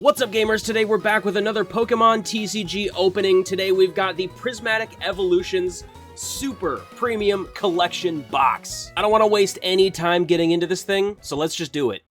What's up, gamers? Today we're back with another Pokemon TCG opening. Today we've got the Prismatic Evolutions Super Premium Collection Box. I don't want to waste any time getting into this thing, so let's just do it.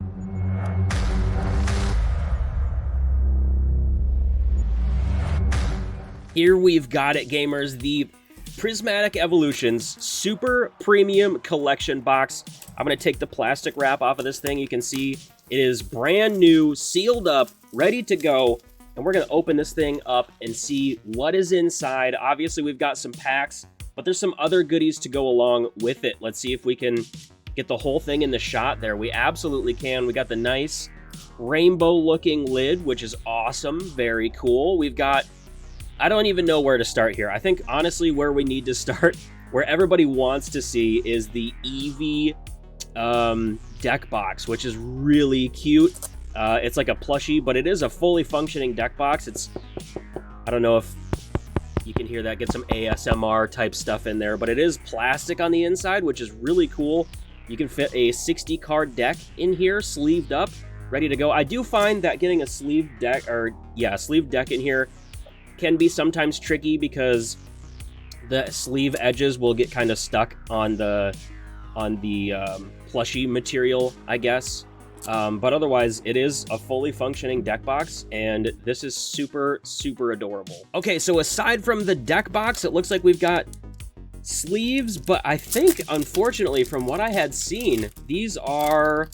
Here we've got it, gamers, the Prismatic Evolutions Super Premium Collection Box. I'm going to take the plastic wrap off of this thing. You can see it is brand new, sealed up, ready to go, and we're going to open this thing up and see what is inside. Obviously, we've got some packs, but there's some other goodies to go along with it. Let's see if we can get the whole thing in the shot there. We absolutely can. We got the nice rainbow-looking lid, which is awesome. Very cool. We've got... I don't even know where to start here. I think, honestly, where we need to start, where everybody wants to see, is the Eevee deck box, which is really cute. It's like a plushie, but it is a fully functioning deck box. It's, I don't know if you can hear that, get some ASMR type stuff in there, but it is plastic on the inside, which is really cool. You can fit a 60 card deck in here, sleeved up, ready to go. I do find that getting a sleeved deck, sleeved deck in here can be sometimes tricky because the sleeve edges will get kind of stuck on the plushie material, I guess. But otherwise, it is a fully functioning deck box, and this is super, super adorable. Okay, so aside from the deck box, it looks like we've got sleeves, but I think, unfortunately, from what I had seen, these are...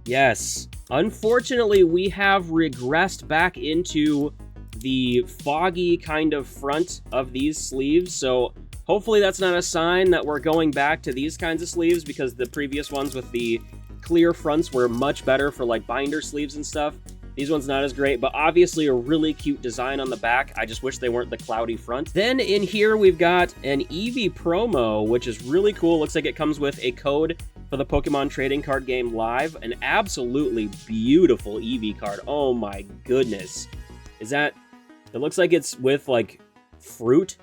Yes. Unfortunately, we have regressed back into the foggy kind of front of these sleeves, so hopefully that's not a sign that we're going back to these kinds of sleeves, because the previous ones with the clear fronts were much better for like binder sleeves and stuff. These ones not as great, but obviously a really cute design on the back. I just wish they weren't the cloudy front. Then in here we've got an Eevee promo, which is really cool. Looks like it comes with a code for the Pokemon trading card game Live. An absolutely beautiful Eevee card. Oh my goodness. Is that... It looks like it's with, like, fruit.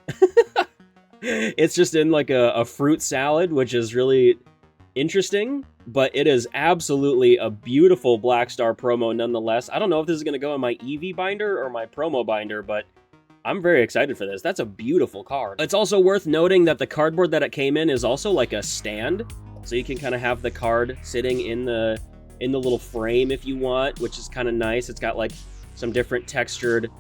It's just in, like, a fruit salad, which is really interesting. But it is absolutely a beautiful Black Star promo nonetheless. I don't know if this is going to go in my Eevee binder or my promo binder, but I'm very excited for this. That's a beautiful card. It's also worth noting that the cardboard that it came in is also, like, a stand. So you can kind of have the card sitting in the little frame if you want, which is kind of nice. It's got, like, some different textured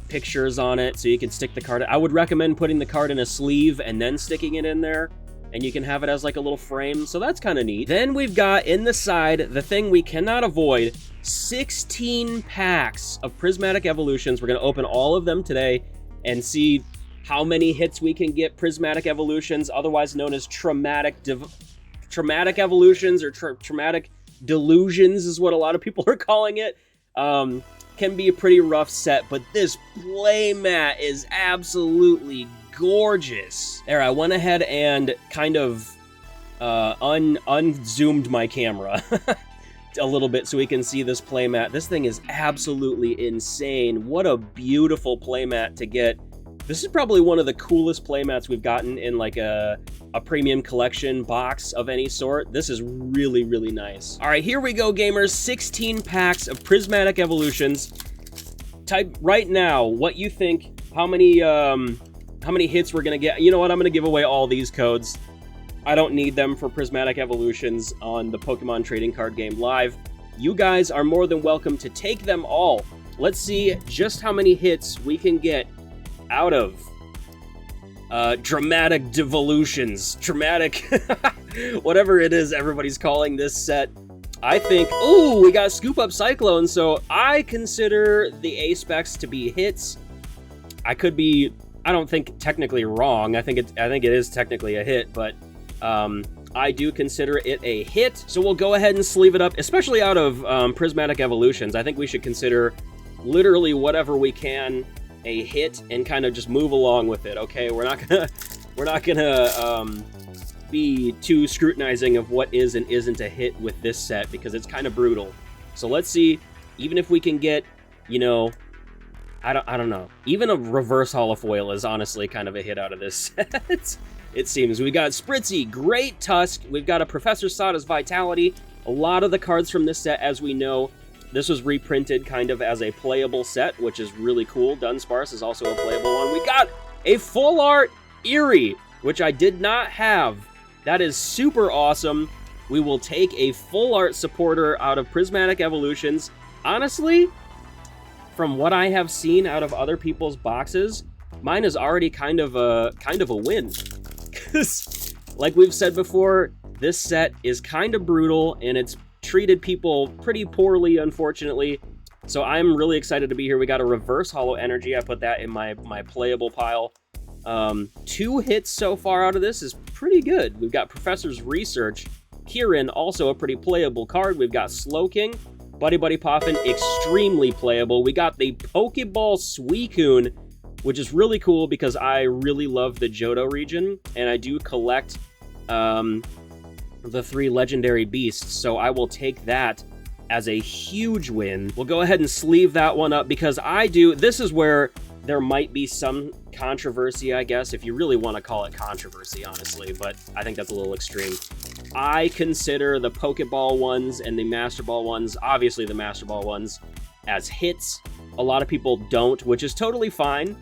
pictures on it, so you can stick the card. I would recommend putting the card in a sleeve and then sticking it in there, and you can have it as like a little frame, so that's kind of neat. Then we've got in the side the thing we cannot avoid: 16 packs of Prismatic Evolutions. We're going to open all of them today and see how many hits we can get. Prismatic Evolutions, otherwise known as Traumatic Evolutions, or Traumatic Delusions is what a lot of people are calling it. Can be a pretty rough set, but this playmat is absolutely gorgeous. There, I went ahead and kind of unzoomed my camera a little bit so we can see this playmat. This thing is absolutely insane. What a beautiful playmat to get. This is probably one of the coolest playmats we've gotten in like a premium collection box of any sort. This is really, really nice. All right, here we go, gamers. 16 packs of Prismatic Evolutions. Type right now what you think, how many hits we're gonna get. You know what, I'm gonna give away all these codes. I don't need them for Prismatic Evolutions on the Pokemon trading card game Live. You guys are more than welcome to take them all. Let's see just how many hits we can get out of Dramatic Devolutions, Dramatic, whatever it is everybody's calling this set. I think, ooh, we got Scoop Up Cyclone, so I consider the A-Specs to be hits. I could be, I don't think technically wrong. I think it is technically a hit, but I do consider it a hit. So we'll go ahead and sleeve it up, especially out of Prismatic Evolutions. I think we should consider literally whatever we can a hit and kind of just move along with it. Okay, we're not gonna be too scrutinizing of what is and isn't a hit with this set, because it's kind of brutal. So let's see, even if we can get, you know, I don't know, even a reverse holofoil is honestly kind of a hit out of this set. It seems. We got Spritzy, Great Tusk, we've got a Professor Sada's Vitality. A lot of the cards from this set, as we know, This was reprinted kind of as a playable set, which is really cool. Dunsparce is also a playable one. We got a full art Erie, which I did not have. That is super awesome. We will take a full art supporter out of Prismatic Evolutions. Honestly, from what I have seen out of other people's boxes, mine is already kind of a win. Because, like we've said before, this set is kind of brutal, and it's treated people pretty poorly, unfortunately. So I'm really excited to be here. We got a reverse holo energy. I put that in my playable pile. 2 hits so far out of this is pretty good. We've got Professor's Research. Kieran, also a pretty playable card. We've got Slowking. Buddy Buddy Poffin, extremely playable. We got the Pokeball Suicune, which is really cool because I really love the Johto region, and I do collect the 3 legendary beasts, so I will take that as a huge win. We'll go ahead and sleeve that one up because this is where there might be some controversy, I guess, if you really want to call it controversy, honestly, but I think that's a little extreme. I consider the Pokeball ones and the Master Ball ones, obviously the Master Ball ones, as hits. A lot of people don't, which is totally fine,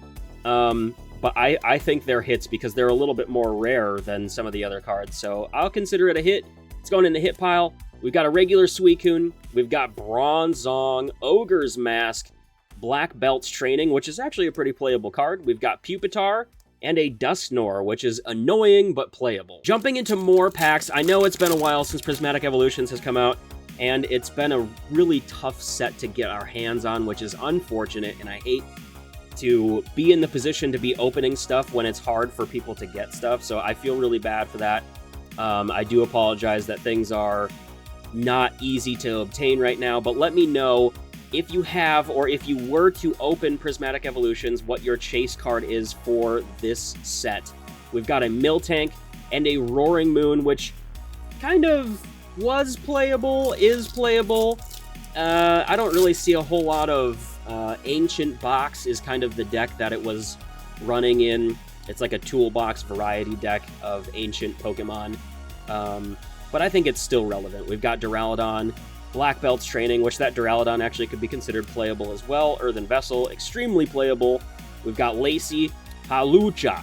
but I think they're hits because they're a little bit more rare than some of the other cards, so I'll consider it a hit. It's going in the hit pile. We've got a regular Suicune, we've got Bronzong, Ogre's Mask, Black Belt's Training, which is actually a pretty playable card. We've got Pupitar, and a Dusknoir, which is annoying but playable. Jumping into more packs, I know it's been a while since Prismatic Evolutions has come out, and it's been a really tough set to get our hands on, which is unfortunate, and I hate to be in the position to be opening stuff when it's hard for people to get stuff, so I feel really bad for that. I do apologize that things are not easy to obtain right now, but let me know if you have, or if you were to open Prismatic Evolutions, what your chase card is for this set. We've got a Miltank and a Roaring Moon, which kind of was playable, is playable. I don't really see a whole lot of Ancient Box is kind of the deck that it was running in. It's like a toolbox variety deck of ancient Pokemon. But I think it's still relevant. We've got Duraludon, Black Belt's Training, which that Duraludon actually could be considered playable as well. Earthen Vessel, extremely playable. We've got Lacey, Halucha,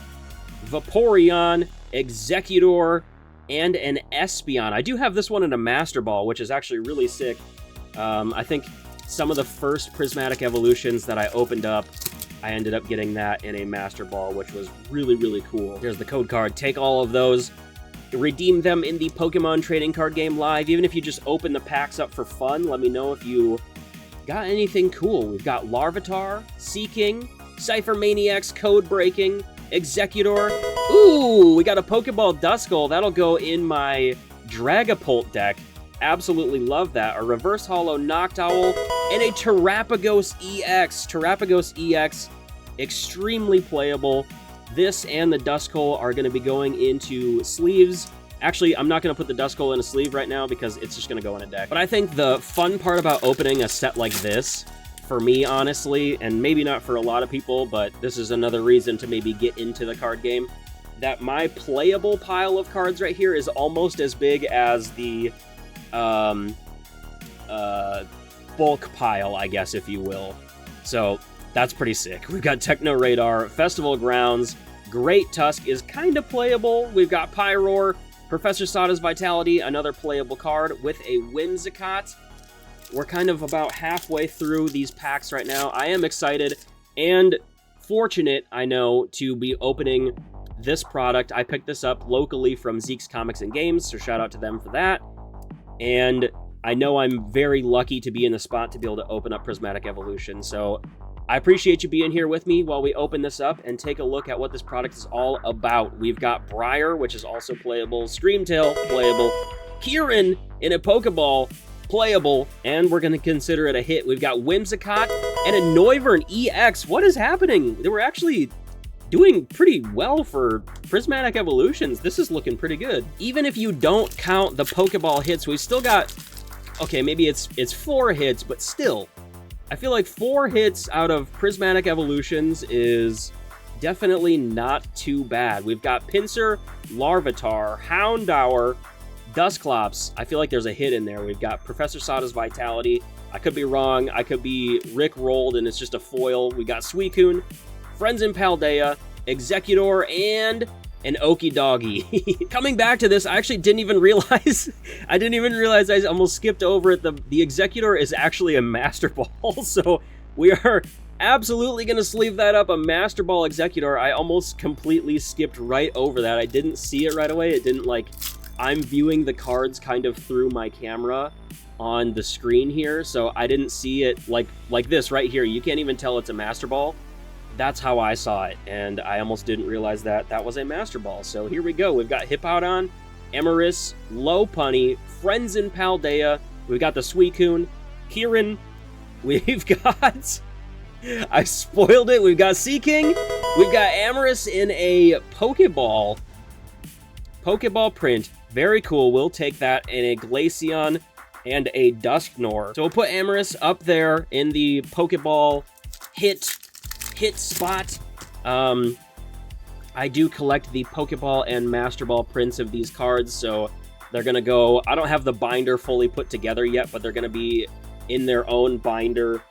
Vaporeon, Executor, and an Espeon. I do have this one in a Master Ball, which is actually really sick. I think some of the first Prismatic Evolutions that I opened up, I ended up getting that in a Master Ball, which was really, really cool. Here's the code card. Take all of those, redeem them in the Pokemon Trading Card Game Live. Even if you just open the packs up for fun, let me know if you got anything cool. We've got Larvitar, Seeking, Cypher Maniacs, Code Breaking, Executor. Ooh, we got a Pokeball Duskull. That'll go in my Dragapult deck. Absolutely love that. A Reverse Holo Noctowl and a Terrapagos EX. Terrapagos EX, extremely playable. This and the Duskull are going to be going into sleeves. Actually, I'm not going to put the Duskull in a sleeve right now because it's just going to go in a deck. But I think the fun part about opening a set like this, for me, honestly, and maybe not for a lot of people, but this is another reason to maybe get into the card game, that my playable pile of cards right here is almost as big as the bulk pile, I guess, if you will. So that's pretty sick. We've got Techno Radar, Festival Grounds, Great Tusk is kind of playable. We've got Pyroar, Professor Sada's Vitality, another playable card with a Whimsicott. We're kind of about halfway through these packs right now. I am excited and fortunate, I know, to be opening this product. I picked this up locally from Zeke's Comics and Games, so shout out to them for that. And I know I'm very lucky to be in the spot to be able to open up Prismatic Evolution, so I appreciate you being here with me while we open this up and take a look at what this product is all about. We've got Briar, which is also playable, Screamtail, playable, Kieran in a Pokeball, playable, and we're going to consider it a hit. We've got Whimsicott and a Noivern EX. What is happening? They were actually doing pretty well for Prismatic Evolutions. This is looking pretty good. Even if you don't count the Pokeball hits, we've still got, okay, maybe it's 4 hits, but still, I feel like 4 hits out of Prismatic Evolutions is definitely not too bad. We've got Pinsir, Larvitar, Houndour, Dusclops. I feel like there's a hit in there. We've got Professor Sada's Vitality, I could be wrong. I could be Rick rolled and it's just a foil. We got Suicune, Friends in Paldea, Executor, and an Okie Doggy. Coming back to this, I actually didn't even realize, I almost skipped over it. The Executor is actually a Master Ball, so we are absolutely going to sleeve that up, a Master Ball Executor. I almost completely skipped right over that. I didn't see it right away. It didn't, like, I'm viewing the cards kind of through my camera on the screen here, so I didn't see it like this right here. You can't even tell it's a Master Ball. That's how I saw it, and I almost didn't realize that that was a Master Ball. So here we go. We've got Hippowdon, Emorys, Lopunny, Friends in Paldea. We've got the Suicune, Kieran. We've got... I spoiled it. We've got Seaking. We've got Emorys in a Pokeball print. Very cool. We'll take that in a Glaceon and a Dusknoir. So we'll put Emorys up there in the Pokeball hit spot. I do collect the Pokeball and Master Ball prints of these cards, so they're gonna go... I don't have the binder fully put together yet, but they're gonna be in their own binder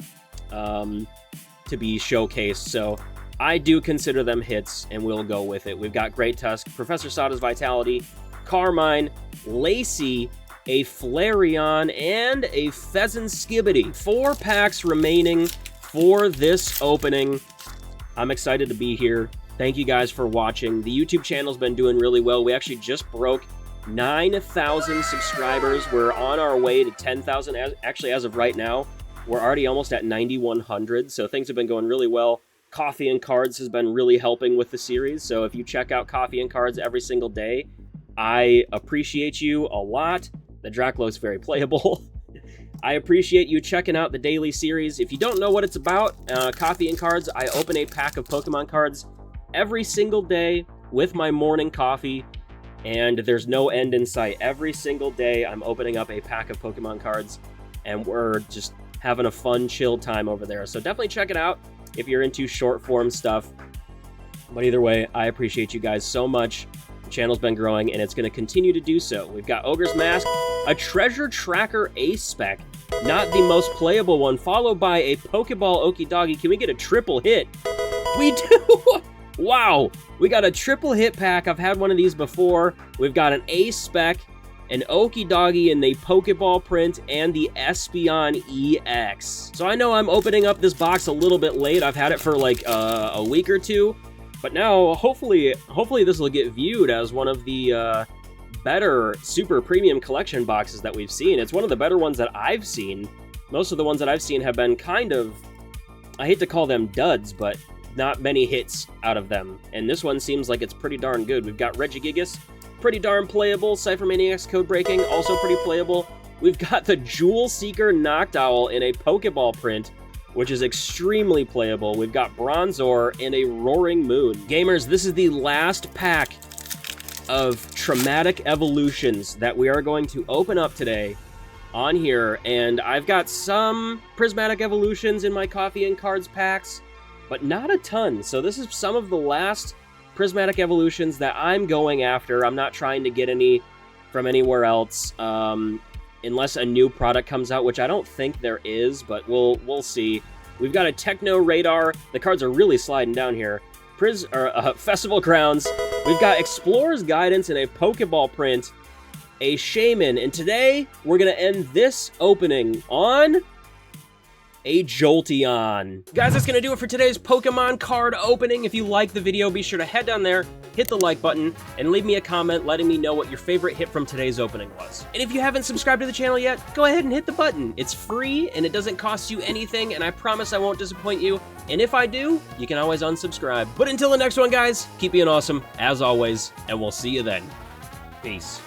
to be showcased, so I do consider them hits, and we'll go with it. We've got Great Tusk, Professor Sada's Vitality, Carmine, Lacey, a Flareon, and a Pheasant Skibbity. 4 packs remaining for this opening. I'm excited to be here. Thank you guys for watching. The YouTube channel's been doing really well. We actually just broke 9,000 subscribers. We're on our way to 10,000. Actually, as of right now, we're already almost at 9,100, so things have been going really well. Coffee and Cards has been really helping with the series, so if you check out Coffee and Cards every single day, I appreciate you a lot. The Draclo's very playable. I appreciate you checking out the daily series. If you don't know what it's about, Coffee and Cards, I open a pack of Pokemon cards every single day with my morning coffee, and there's no end in sight. Every single day, I'm opening up a pack of Pokemon cards, and we're just having a fun, chill time over there. So definitely check it out if you're into short form stuff. But either way, I appreciate you guys so much. The channel's been growing, and it's going to continue to do so. We've got Ogre's Mask, a Treasure Tracker A-Spec, not the most playable one, followed by a Pokeball Okie Doggy. Can we get a triple hit? We do! Wow! We got a triple hit pack. I've had one of these before. We've got an A-Spec, an Okie Doggy in the Pokeball print, and the Espeon EX. So I know I'm opening up this box a little bit late. I've had it for like a week or two, but now hopefully this will get viewed as one of the better super premium collection boxes that we've seen. It's one of the better ones that I've seen. Most of the ones that I've seen have been kind of, I hate to call them duds, but not many hits out of them. And this one seems like it's pretty darn good. We've got Regigigas, pretty darn playable. Cypher Maniac's Code Breaking, also pretty playable. We've got the Jewel Seeker Noctowl in a Pokeball print, which is extremely playable. We've got Bronzor in a Roaring Moon. Gamers, this is the last pack of Traumatic Evolutions that we are going to open up today on here, and I've got some Prismatic Evolutions in my Coffee and Cards packs, but not a ton. So this is some of the last Prismatic Evolutions that I'm going after. I'm not trying to get any from anywhere else, unless a new product comes out, which I don't think there is, but we'll see. We've got a Techno Radar. The cards are really sliding down here. Festival Crowns. We've got Explorer's Guidance in a Pokeball print, a Shaman, and today we're gonna end this opening on a Jolteon. Guys, that's gonna do it for today's Pokemon card opening. If you like the video, be sure to head down there, hit the like button, and leave me a comment letting me know what your favorite hit from today's opening was. And if you haven't subscribed to the channel yet, go ahead and hit the button. It's free, and it doesn't cost you anything, and I promise I won't disappoint you. And if I do, you can always unsubscribe. But until the next one, guys, keep being awesome, as always, and we'll see you then. Peace.